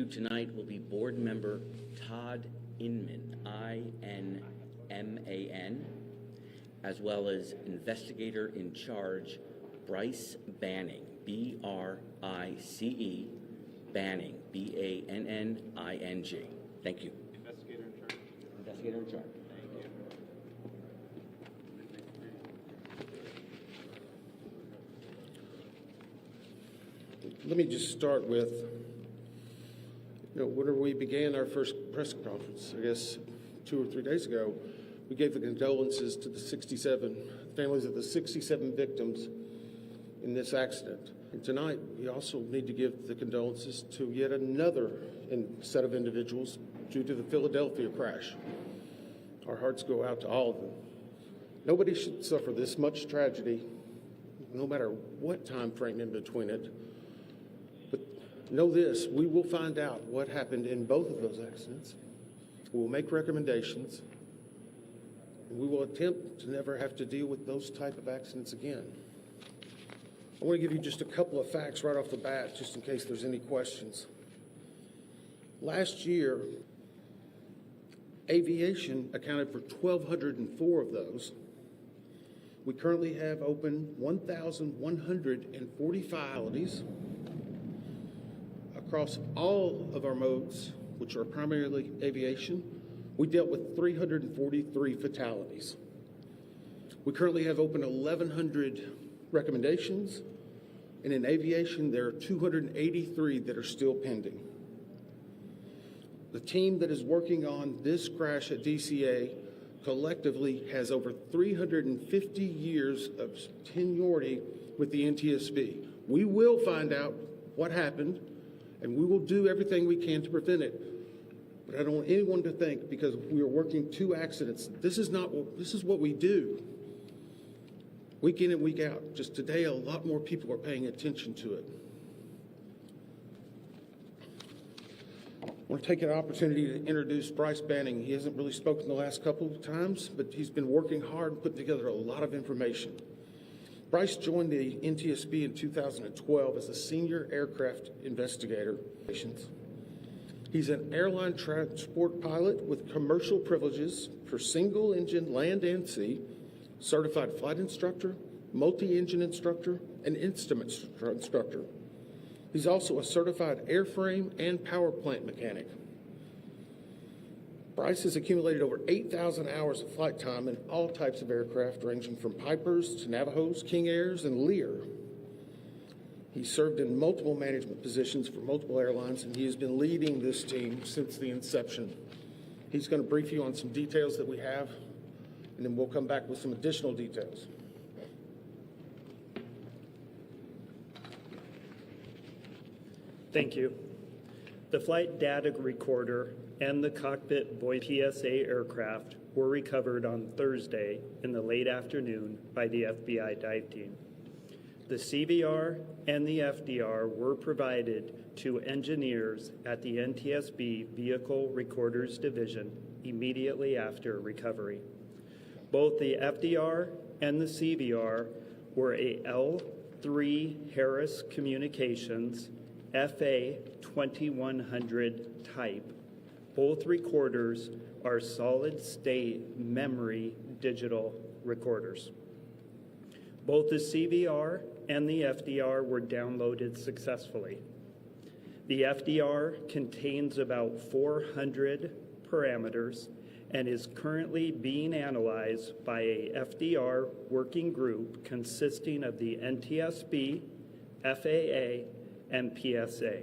tonight will be Board Member Todd Inman, I-N-M-A-N, as well as Investigator in Charge Bryce Banning, B-R-I-C-E, Banning, B-A-N-N-I-N-G. Thank you. Investigator in charge. Investigator in charge. Let me just start with, whenever we began our first press conference, I guess 2 or 3 days ago, we gave the condolences to the families of the 67 victims in this accident. And tonight, we also need to give the condolences to yet another set of individuals due to the Philadelphia crash. Our hearts go out to all of them. Nobody should suffer this much tragedy, no matter what time frame in between it. But know this, we will find out what happened in both of those accidents. We will make recommendations, and we will attempt to never have to deal with those type of accidents again. I want to give you just a couple of facts right off the bat, just in case there's any questions. Last year, aviation accounted for 1,204 of those. We currently have open 1,140 fatalities across all of our modes, which are primarily aviation. We dealt with 343 fatalities. We currently have open 1,100 recommendations, and in aviation, there are 283 that are still pending. The team that is working on this crash at DCA collectively has over 350 years of seniority with the NTSB. We will find out what happened, and we will do everything we can to prevent it. But I don't want anyone to think because we are working 2 accidents. This is what we do. Week in and week out. Just today, a lot more people are paying attention to it. I want to take an opportunity to introduce Bryce Banning. He hasn't really spoken the last couple of times, but he's been working hard and putting together a lot of information. Bryce joined the NTSB in 2012 as a senior aircraft investigator. He's an airline transport pilot with commercial privileges for single-engine land and sea, certified flight instructor, multi-engine instructor, and instrument instructor. He's also a certified airframe and power plant mechanic. Bryce has accumulated over 8,000 hours of flight time in all types of aircraft, ranging from Pipers to Navajos, King Airs, and Lear. He served in multiple management positions for multiple airlines, and he has been leading this team since the inception. He's going to brief you on some details that we have, and then we'll come back with some additional details. Thank you. The flight data recorder and the cockpit voice PSA aircraft were recovered on Thursday in the late afternoon by the FBI dive team. The CVR and the FDR were provided to engineers at the NTSB Vehicle Recorders Division immediately after recovery. Both the FDR and the CVR were a L3 Harris Communications FA 2100 type. Both recorders are solid-state memory digital recorders. Both the CVR and the FDR were downloaded successfully. The FDR contains about 400 parameters and is currently being analyzed by a FDR working group consisting of the NTSB, FAA, and PSA.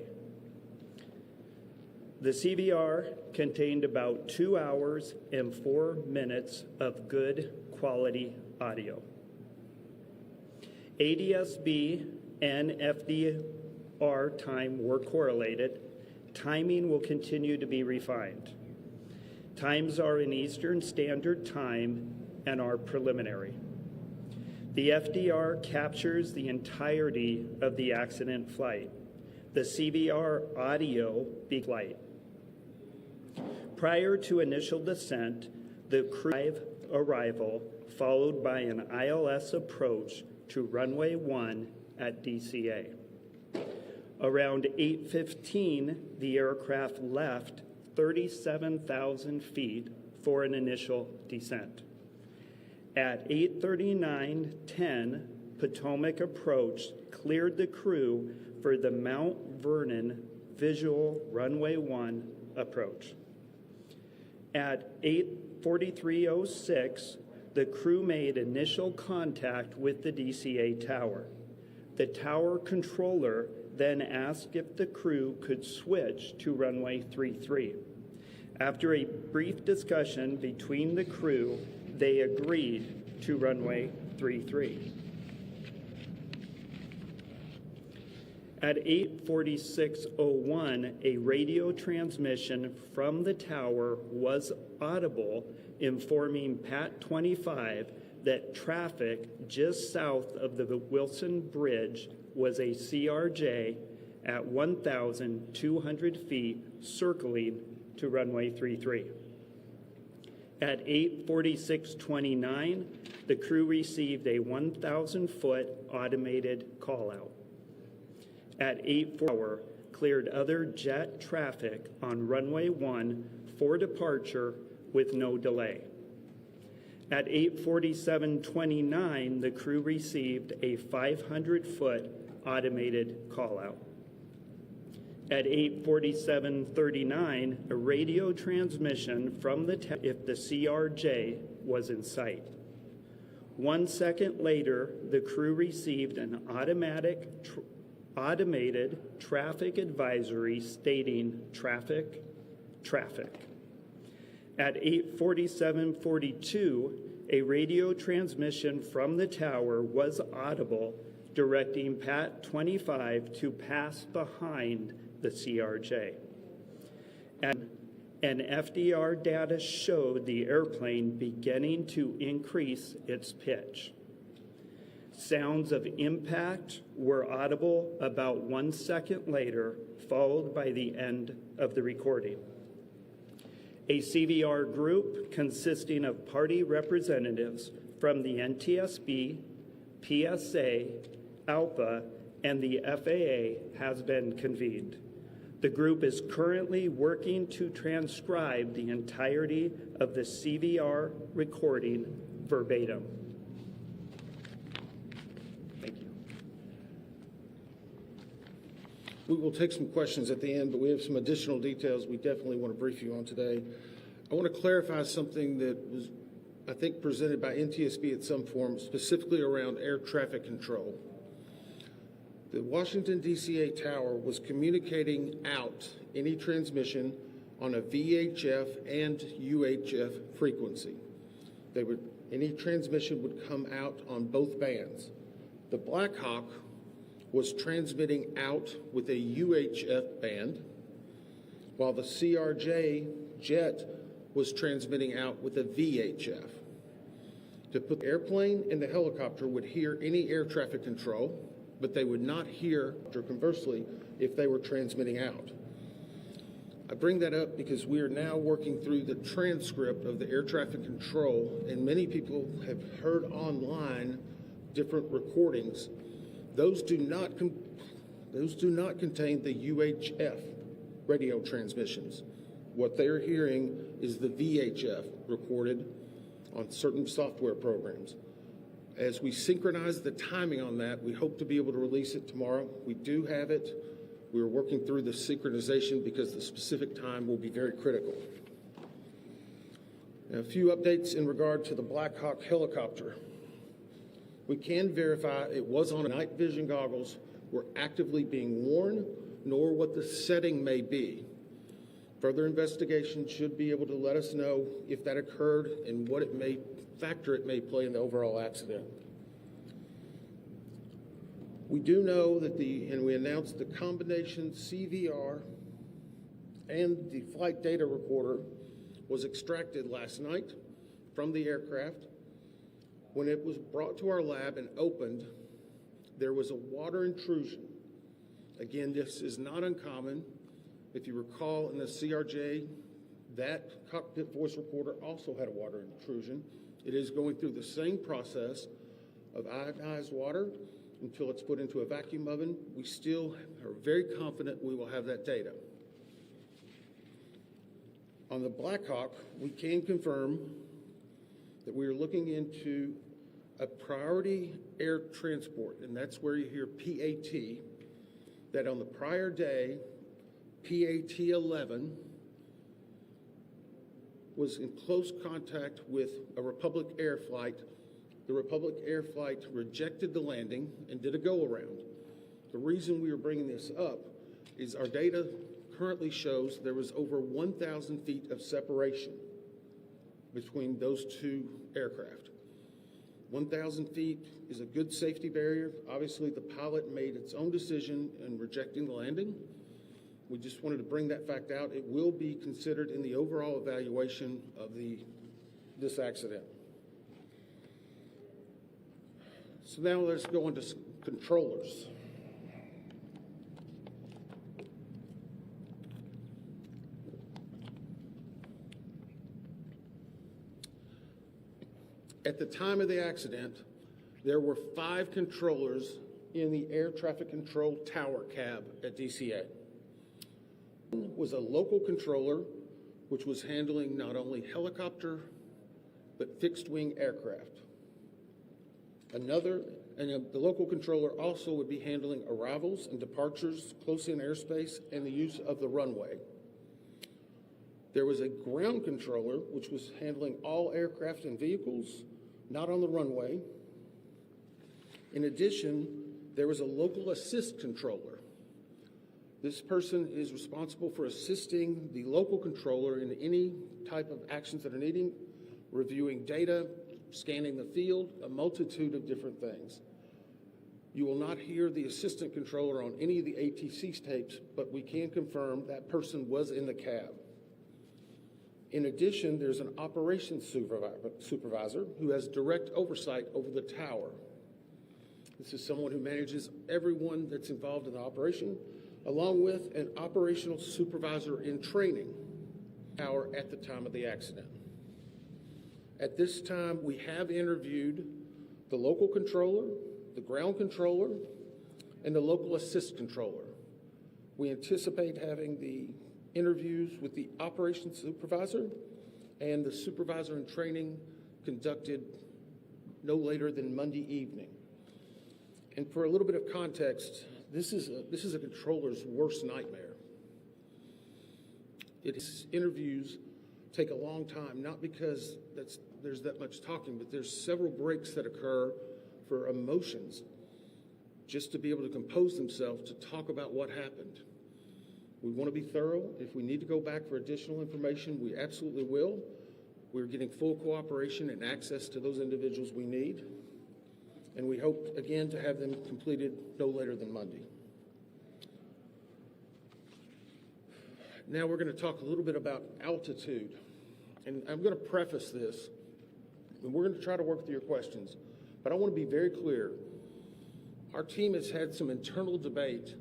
The CVR contained about 2 hours and 4 minutes of good quality audio. ADSB and FDR time were correlated. Timing will continue to be refined. Times are in Eastern Standard Time and are preliminary. The FDR captures the entirety of the accident flight. The CVR audio be flight. Prior to initial descent, the crew arrival followed by an ILS approach to runway 1 at DCA. Around 8:15, the aircraft left 37,000 feet for an initial descent. At 8:39:10, Potomac approach cleared the crew for the Mount Vernon visual runway 1 approach. At 8:43:06, the crew made initial contact with the DCA tower. The tower controller then asked if the crew could switch to runway 33. After a brief discussion between the crew, they agreed to runway 33. At 8:46:01, a radio transmission from the tower was audible, informing Pat 25 that traffic just south of the Wilson Bridge was a CRJ at 1,200 feet circling to runway 33. At 8:46:29, the crew received a 1,000-foot automated call-out. At 8:40, cleared other jet traffic on runway 1 for departure with no delay. At 8:47:29, the crew received a 500-foot automated call-out. At 8:47:39, a radio transmission from the if the CRJ was in sight. 1 second later, the crew received an automated traffic advisory stating traffic. At 8:47:42, a radio transmission from the tower was audible, directing Pat 25 to pass behind the CRJ. And FDR data showed the airplane beginning to increase its pitch. Sounds of impact were audible about 1 second later, followed by the end of the recording. A CVR group consisting of party representatives from the NTSB, PSA, ALPA, and the FAA has been convened. The group is currently working to transcribe the entirety of the CVR recording verbatim. Thank you. We will take some questions at the end, but we have some additional details we definitely want to brief you on today. I want to clarify something that was, I think, presented by NTSB at some form, specifically around air traffic control. The Washington DCA tower was communicating out any transmission on a VHF and UHF frequency. Any transmission would come out on both bands. The Black Hawk was transmitting out with a UHF band, while the CRJ jet was transmitting out with a VHF. The airplane and the helicopter would hear any air traffic control, but they would not hear, or conversely, if they were transmitting out. I bring that up because we are now working through the transcript of the air traffic control, and many people have heard online different recordings. Those do not contain the UHF radio transmissions. What they're hearing is the VHF recorded on certain software programs. As we synchronize the timing on that, we hope to be able to release it tomorrow. We do have it. We're working through the synchronization because the specific time will be very critical. Now, a few updates in regard to the Black Hawk helicopter. We can verify it was on night vision goggles were actively being worn, nor what the setting may be. Further investigation should be able to let us know if that occurred and what factor it may play in the overall accident. We do know that and we announced the combination CVR and the flight data recorder was extracted last night from the aircraft. When it was brought to our lab and opened, there was a water intrusion. Again, this is not uncommon. If you recall, in the CRJ, that cockpit voice recorder also had a water intrusion. It is going through the same process of ionized water until it's put into a vacuum oven. We still are very confident we will have that data. On the Black Hawk, we can confirm that we are looking into a priority air transport, and that's where you hear PAT, that on the prior day, PAT 11 was in close contact with a Republic Air flight. The Republic Air flight rejected the landing and did a go-around. The reason we are bringing this up is our data currently shows there was over 1,000 feet of separation between those two aircraft. 1,000 feet is a good safety barrier. Obviously, the pilot made its own decision in rejecting the landing. We just wanted to bring that fact out. It will be considered in the overall evaluation of this accident. So now let's go into controllers. At the time of the accident, there were 5 controllers in the air traffic control tower cab at DCA. One was a local controller, which was handling not only helicopter, but fixed-wing aircraft. The local controller also would be handling arrivals and departures, close-in airspace, and the use of the runway. There was a ground controller, which was handling all aircraft and vehicles, not on the runway. In addition, there was a local assist controller. This person is responsible for assisting the local controller in any type of actions that are needing, reviewing data, scanning the field, a multitude of different things. You will not hear the assistant controller on any of the ATC tapes, but we can confirm that person was in the cab. In addition, there's an operations supervisor who has direct oversight over the tower. This is someone who manages everyone that's involved in the operation, along with an operational supervisor in training tower at the time of the accident. At this time, we have interviewed the local controller, the ground controller, and the local assist controller. We anticipate having the interviews with the operations supervisor and the supervisor in training conducted no later than Monday evening. And for a little bit of context, this is a controller's worst nightmare. Interviews take a long time, not because there's that much talking, but there's several breaks that occur for emotions, just to be able to compose themselves to talk about what happened. We want to be thorough. If we need to go back for additional information, we absolutely will. We're getting full cooperation and access to those individuals we need. And we hope, again, to have them completed no later than Monday. Now we're going to talk a little bit about altitude. And I'm going to preface this, and we're going to try to work through your questions. But I want to be very clear. Our team has had some internal debate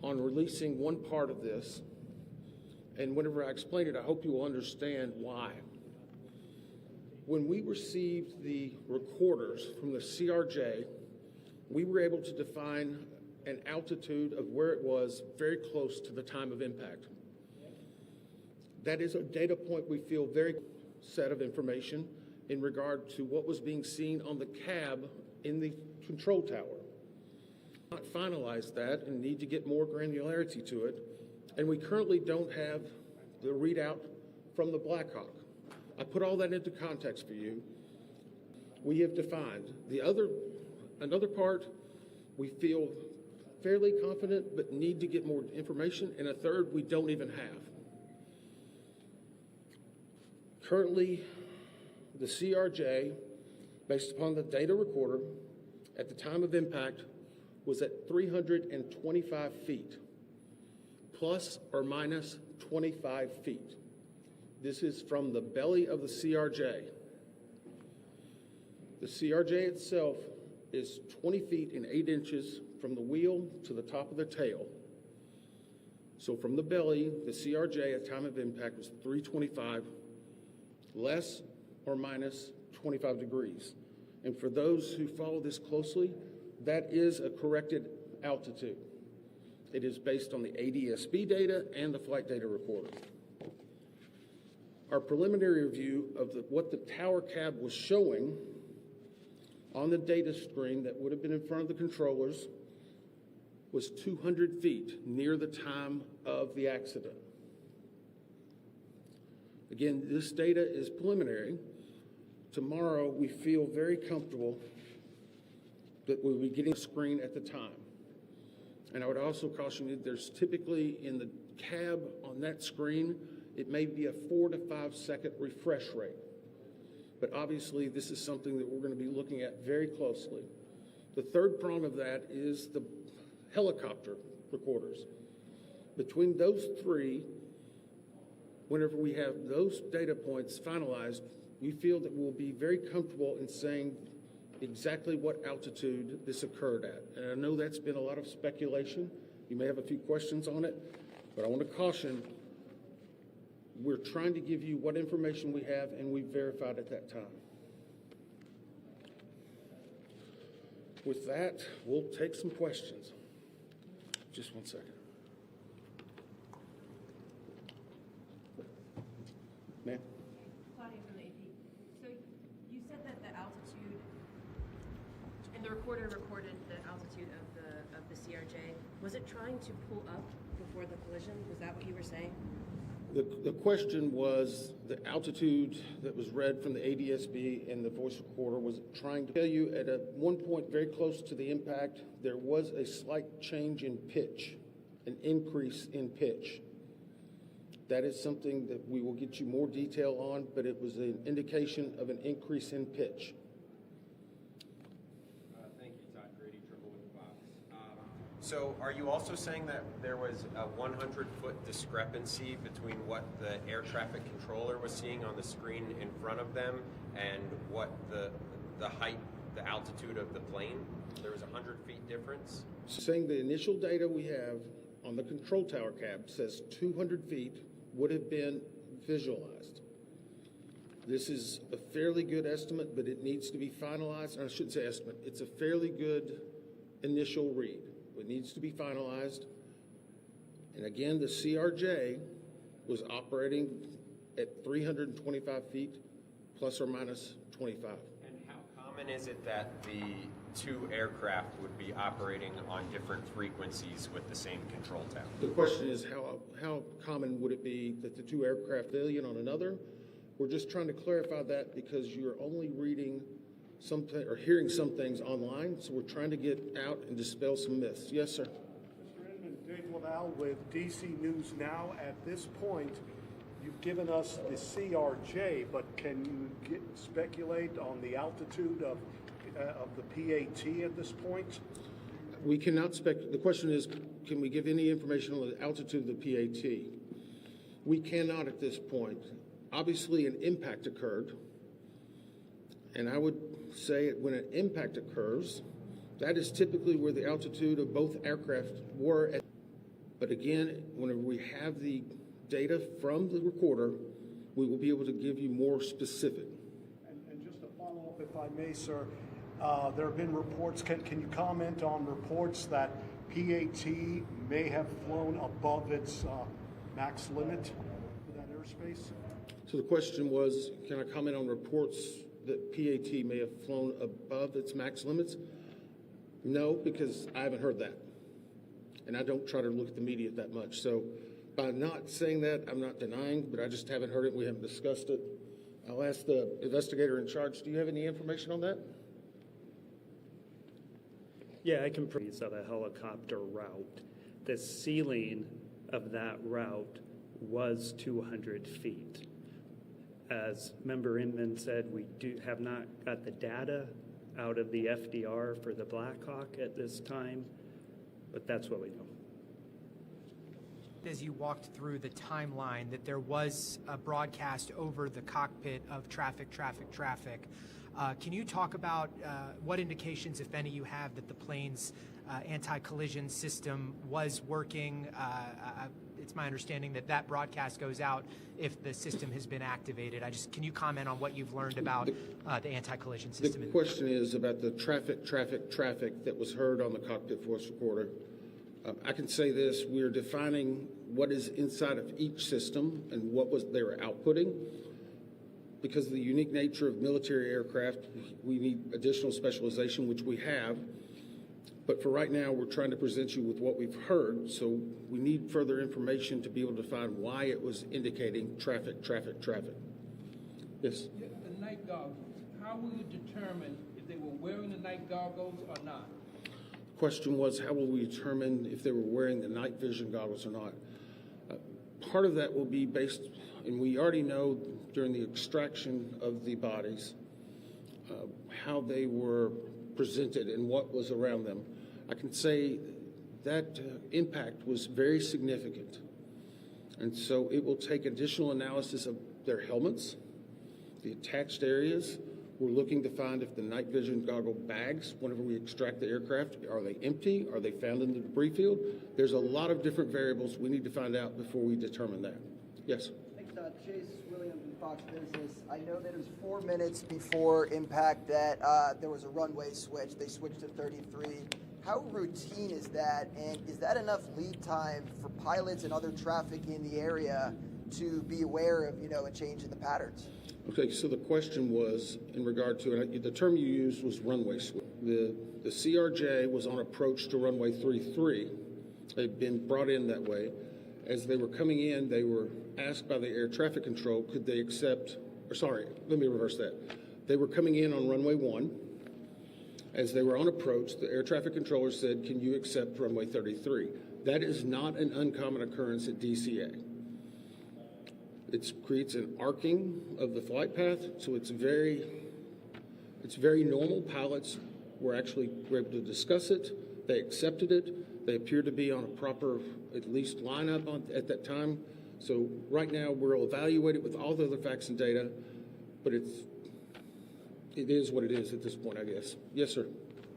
on releasing one part of this. And whenever I explain it, I hope you will understand why. When we received the recorders from the CRJ, we were able to define an altitude of where it was very close to the time of impact. That is a data point we feel very set of information in regard to what was being seen on the cab in the control tower. Not finalized that and need to get more granularity to it, and we currently don't have the readout from the Black Hawk. I put all that into context for you. We have defined another part we feel fairly confident but need to get more information, and a third we don't even have. Currently, the CRJ, based upon the data recorder, at the time of impact, was at 325 feet, plus or minus 25 feet. This is from the belly of the CRJ. The CRJ itself is 20 feet and 8 inches from the wheel to the top of the tail. So from the belly, the CRJ at time of impact was 325, less or minus 25 degrees. And for those who follow this closely, That is a corrected altitude. It is based on the ADSB data and the flight data recorder. Our preliminary review of what the tower cab was showing on the data screen that would have been in front of the controllers was 200 feet near the time of the accident. Again, this data is preliminary. Tomorrow, we feel very comfortable that we'll be getting a screen at the time. And I would also caution you, there's typically in the cab on that screen, it may be a 4 to 5 second refresh rate. But obviously, this is something that we're going to be looking at very closely. The third prong of that is the helicopter recorders. Between those three, whenever we have those data points finalized, we feel that we'll be very comfortable in saying exactly what altitude this occurred at. And I know that's been a lot of speculation. You may have a few questions on it, but I want to caution, we're trying to give you what information we have and we verified at that time. With that, we'll take some questions. Just one second. Ma'am? Claudia from the AP. So you said that the altitude, and the recorder recorded the altitude of the CRJ. Was it trying to pull up before the collision? Was that what you were saying? The question was the altitude that was read from the ADSB and the voice recorder was trying to tell you at one point very close to the impact, there was a slight change in pitch, an increase in pitch. That is something that we will get you more detail on, but it was an indication of an increase in pitch. Thank you, Todd Grady, Triple with the Fox. So are you also saying that there was a 100-foot discrepancy between what the air traffic controller was seeing on the screen in front of them and what the height, the altitude of the plane? There was a 100 feet difference? Saying the initial data we have on the control tower cab says 200 feet would have been visualized. This is a fairly good estimate, but it needs to be finalized. I shouldn't say estimate. It's a fairly good initial read. It needs to be finalized. And again, the CRJ was operating at 325 feet plus or minus 25. And how common is it that the two aircraft would be operating on different frequencies with the same control tower? The question is how common would it be that the two aircraft alien on another? We're just trying to clarify that because you're only reading something or hearing some things online, so we're trying to get out and dispel some myths. Yes, sir. Mr. Inman, Dave Laval with DC News Now. At this point, you've given us the CRJ, but can you speculate on the altitude of the PAT at this point? We cannot the question is, can we give any information on the altitude of the PAT? We cannot at this point. Obviously, an impact occurred, and I would say when an impact occurs, that is typically where the altitude of both aircraft were at. But again, whenever we have the data from the recorder, we will be able to give you more specific. And just to follow up, if I may, sir, there have been reports, can you comment on reports that PAT may have flown above its max limit for that airspace? So the question was, can I comment on reports that PAT may have flown above its max limits? No, because I haven't heard that. And I don't try to look at the media that much. So by not saying that, I'm not denying, but I just haven't heard it. We haven't discussed it. I'll ask the investigator in charge. Do you have any information on that? Yeah, I can praise of a helicopter route. The ceiling of that route was 200 feet. As Member Inman said, we have not got the data out of the FDR for the Black Hawk at this time, but that's what we know. As you walked through the timeline, that there was a broadcast over the cockpit of traffic. Can you talk about what indications, if any, you have that the plane's anti-collision system was working. It's my understanding that that broadcast goes out if the system has been activated. Can you comment on what you've learned about the anti-collision system? The question is about the traffic that was heard on the cockpit voice recorder. I can say this: we are defining what is inside of each system and what they were outputting. Because of the unique nature of military aircraft, we need additional specialization, which we have. But for right now, we're trying to present you with what we've heard, so we need further information to be able to find why it was indicating traffic. Yes? The night goggles, how will you determine if they were wearing the night goggles or not? The question was, how will we determine if they were wearing the night vision goggles or not? Part of that will be based, and we already know during the extraction of the bodies, how they were presented and what was around them. I can say that impact was very significant. And so it will take additional analysis of their helmets, the attached areas. We're looking to find if the night vision goggle bags, whenever we extract the aircraft, are they empty? Are they found in the debris field? There's a lot of different variables we need to find out before we determine that. Yes? Thanks, Chase Williams from Fox Business. I know that it was 4 minutes before impact that there was a runway switch. They switched to 33. How routine is that? And is that enough lead time for pilots and other traffic in the area to be aware of, a change in the patterns? Okay, so the question was in regard to, and the term you used was runway switch. The CRJ was on approach to runway 33. They'd been brought in that way. As they were coming in, they were asked by the air traffic control, could they accept, or sorry, let me reverse that. They were coming in on runway 1. As they were on approach, the air traffic controller said, can you accept runway 33? That is not an uncommon occurrence at DCA. It creates an arcing of the flight path, so it's very normal. Pilots were able to discuss it. They accepted it. They appear to be on a proper, at least, lineup at that time. So right now, we'll evaluate it with all the other facts and data, but it is what it is at this point, I guess. Yes, sir.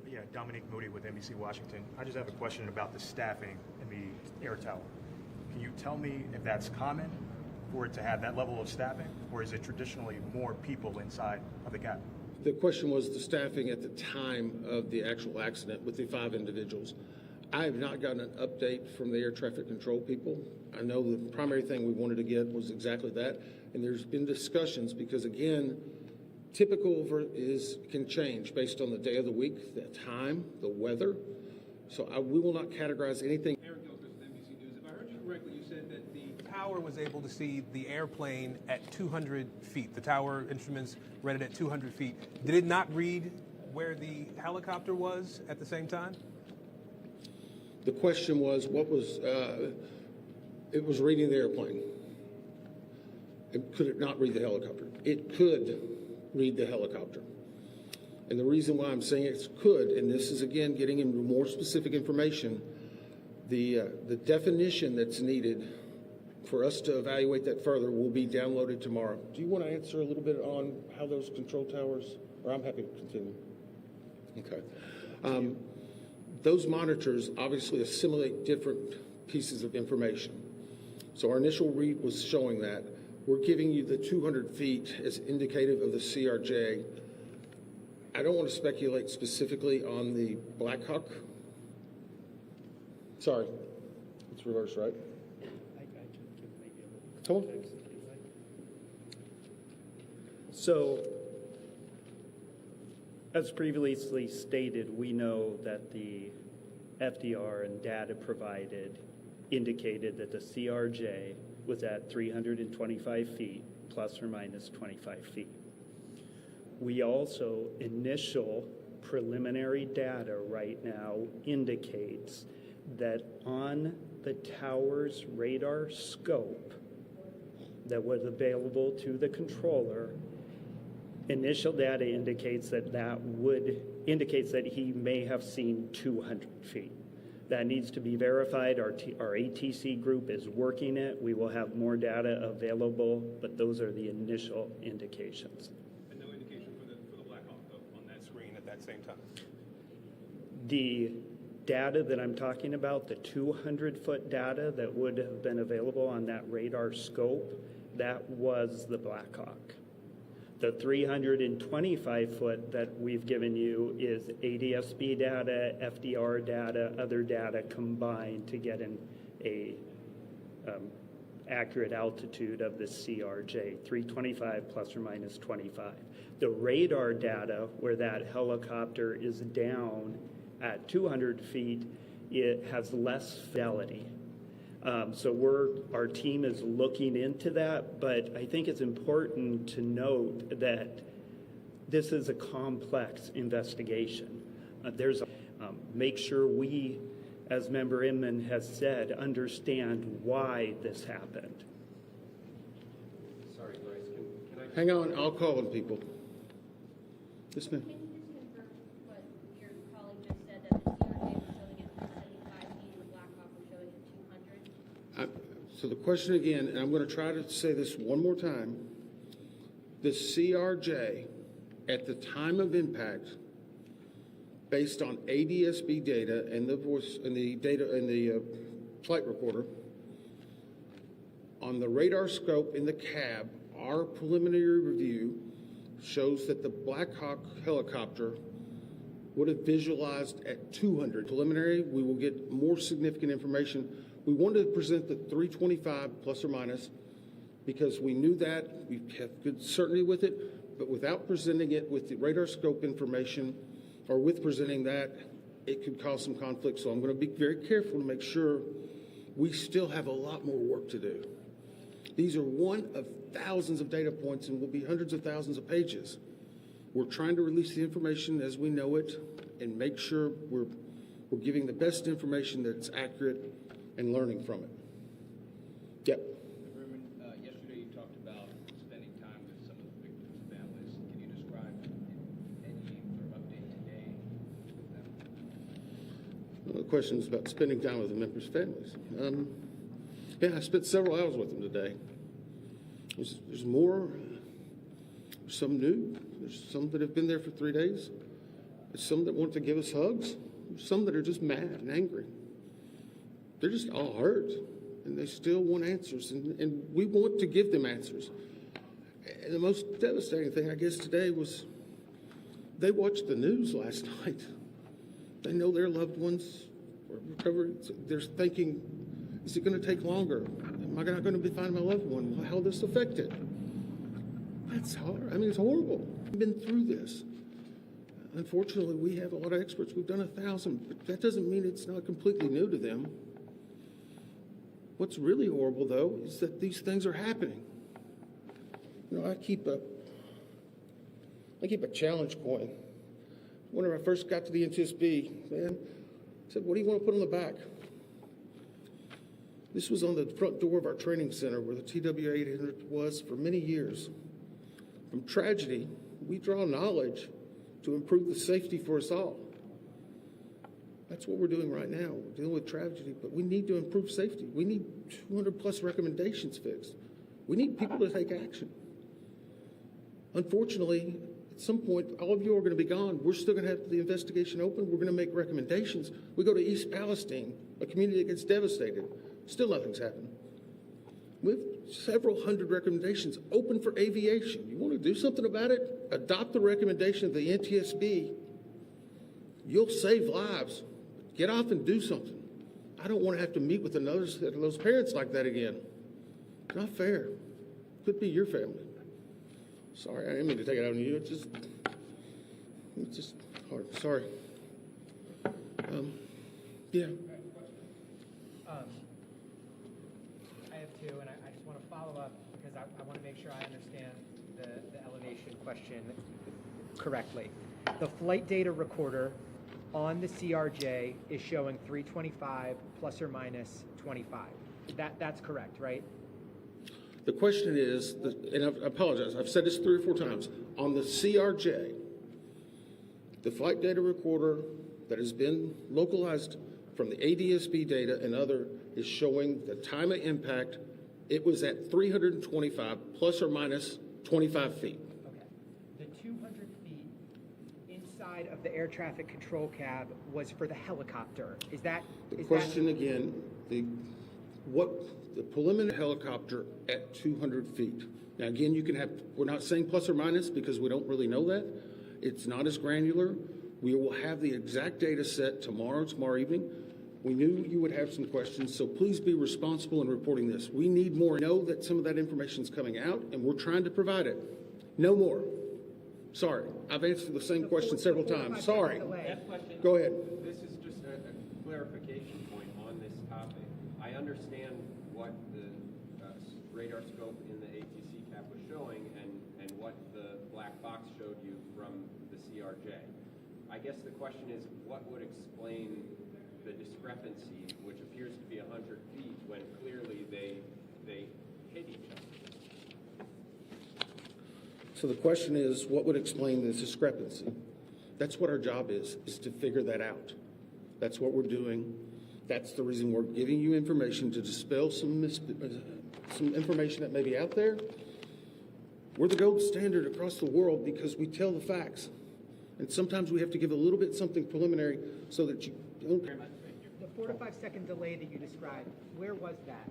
Yeah, Dominique Moody with NBC Washington. I just have a question about the staffing in the air tower. Can you tell me if that's common for it to have that level of staffing, or is it traditionally more people inside of the cabin? The question was the staffing at the time of the actual accident with the 5 individuals. I have not gotten an update from the air traffic control people. I know the primary thing we wanted to get was exactly that, and there's been discussions because, again, typical can change based on the day of the week, the time, the weather. So we will not categorize anything. Eric Gilchrist with NBC News. If I heard you correctly, you said that the tower was able to see the airplane at 200 feet. The tower instruments read it at 200 feet. Did it not read where the helicopter was at the same time? The question was, it was reading the airplane. Could it not read the helicopter? It could read the helicopter. And the reason why I'm saying it could, and this is again getting into more specific information, the definition that's needed for us to evaluate that further will be downloaded tomorrow. Do you want to answer a little bit on how those control towers, or I'm happy to continue. Okay. Those monitors obviously assimilate different pieces of information. So our initial read was showing that. We're giving you the 200 feet as indicative of the CRJ. I don't want to speculate specifically on the Black Hawk. Sorry, it's reversed, right? Come on. So, as previously stated, we know that the FDR and data provided indicated that the CRJ was at 325 feet, plus or minus 25 feet. We also, initial preliminary data right now indicates that on the tower's radar scope that was available to the controller, initial data indicates that he may have seen 200 feet. That needs to be verified. Our ATC group is working it. We will have more data available, but those are the initial indications. And no indication for the Black Hawk on that screen at that same time? The data that I'm talking about, the 200-foot data that would have been available on that radar scope, that was the Black Hawk. The 325-foot that we've given you is ADSB data, FDR data, other data combined to get a accurate altitude of the CRJ, 325 plus or minus 25. The radar data, where that helicopter is down at 200 feet, it has less fidelity. So our team is looking into that, but I think it's important to note that this is a complex investigation. Make sure we, as Member Inman has said, understand why this happened. Sorry, Bryce, can I? Hang on, I'll call on people. Yes, ma'am. Can you just confirm what your colleague just said, that the CRJ was showing at 375 feet and the Black Hawk was showing at 200? So the question again, and I'm going to try to say this one more time. The CRJ, at the time of impact, based on ADSB data and the voice and the data and the flight recorder, on the radar scope in the cab, our preliminary review shows that the Black Hawk helicopter would have visualized at 200. Preliminary, we will get more significant information. We wanted to present the 325 plus or minus because we knew that, we have good certainty with it, but without presenting it with the radar scope information or with presenting that, it could cause some conflict. So I'm going to be very careful to make sure we still have a lot more work to do. These are one of thousands of data points and will be hundreds of thousands of pages. We're trying to release the information as we know it and make sure we're giving the best information that's accurate and learning from it. Yep. Reverend, yesterday you talked about spending time with some of the victims' families. Can you describe any sort of update today with them? Well, the question is about spending time with the members' families. Yeah, I spent several hours with them today. There's more, there's some new, there's some that have been there for 3 days. There's some that want to give us hugs. There's some that are just mad and angry. They're just all hurt, and they still want answers, and we want to give them answers. And the most devastating thing, I guess, today was they watched the news last night. They know their loved ones were recovering. They're thinking, is it going to take longer? Am I not going to find my loved one? How will this affect it? That's hard. I mean, it's horrible. We've been through this. Unfortunately, we have a lot of experts. We've done 1,000, but that doesn't mean it's not completely new to them. What's really horrible, though, is that these things are happening. You know, I keep a challenge coin. Whenever I first got to the NTSB, man, I said, what do you want to put on the back? This was on the front door of our training center where the TW-800 was for many years. From tragedy, we draw knowledge to improve the safety for us all. That's what we're doing right now. We're dealing with tragedy, but we need to improve safety. We need 200-plus recommendations fixed. We need people to take action. Unfortunately, at some point, all of you are going to be gone. We're still going to have the investigation open. We're going to make recommendations. We go to East Palestine, a community that gets devastated. Still nothing's happened. We have several hundred recommendations open for aviation. You want to do something about it? Adopt the recommendation of the NTSB. You'll save lives. Get off and do something. I don't want to have to meet with another set of those parents like that again. It's not fair. Could be your family. Sorry, I didn't mean to take it out on you. It's just hard. Sorry. Yeah. I have two, and I just want to follow up because I want to make sure I understand the elevation question correctly. The flight data recorder on the CRJ is showing 325 plus or minus 25. That's correct, right? The question is, and I apologize, I've said this 3 or 4 times, on the CRJ, the flight data recorder that has been localized from the ADSB data and other is showing the time of impact. It was at 325 plus or minus 25 feet. Okay. The 200 feet inside side of the air traffic control cab was for the helicopter. Is that The question again, the preliminary helicopter at 200 feet. Now again, you can have, we're not saying plus or minus because we don't really know that. It's not as granular. We will have the exact data set tomorrow evening. We knew you would have some questions, so please be responsible in reporting this. We need more. I know that some of that information is coming out, and we're trying to provide it. No more. Sorry, I've answered the same question several times. Sorry. Go ahead. This is just a clarification point on this topic. I understand what the radar scope in the ATC cap was showing and what the black box showed you from the CRJ. I guess the question is, what would explain the discrepancy, which appears to be 100 feet, when clearly they hit each other? So the question is, what would explain this discrepancy? That's what our job is to figure that out. That's what we're doing. That's the reason we're giving you information to dispel some information that may be out there. We're the gold standard across the world because we tell the facts. And sometimes we have to give a little bit something preliminary so that you don't. the 4 to 5 second delay that you described? Where was that?